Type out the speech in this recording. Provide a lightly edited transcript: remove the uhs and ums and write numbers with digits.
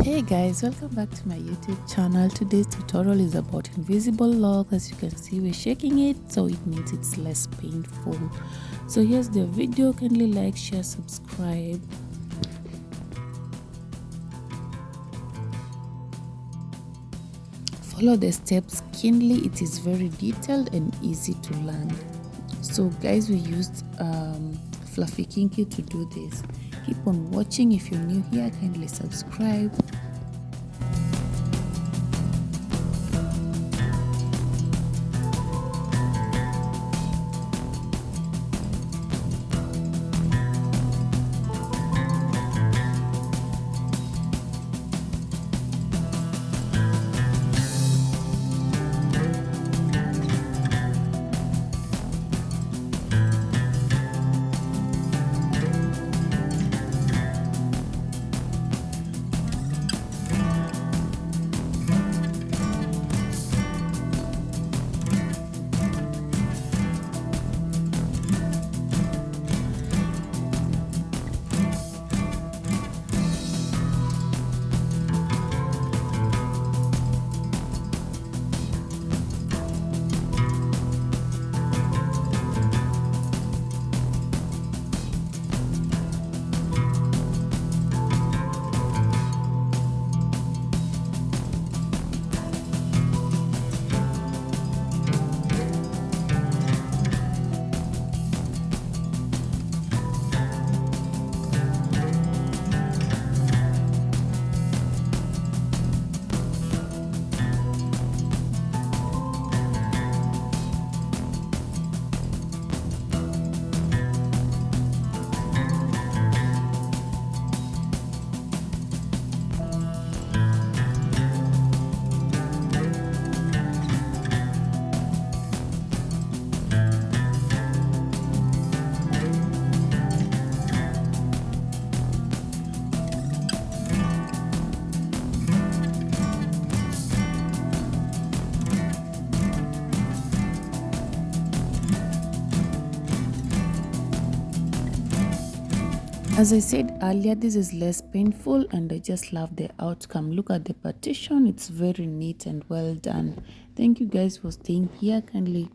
Hey guys, welcome back to my YouTube channel. Today's tutorial is about invisible lock. As you can see, we're shaking it, so it means it's less painful. So here's the video. Kindly like, share, subscribe. Follow the steps keenly. It is very detailed and easy to learn. So guys, we used fluffy kinky to do this. Keep on watching. If you're new here, kindly subscribe. As I said earlier, this is less painful and I just love the outcome. Look at the partition, it's very neat and well done. Thank you guys for staying here. Kindly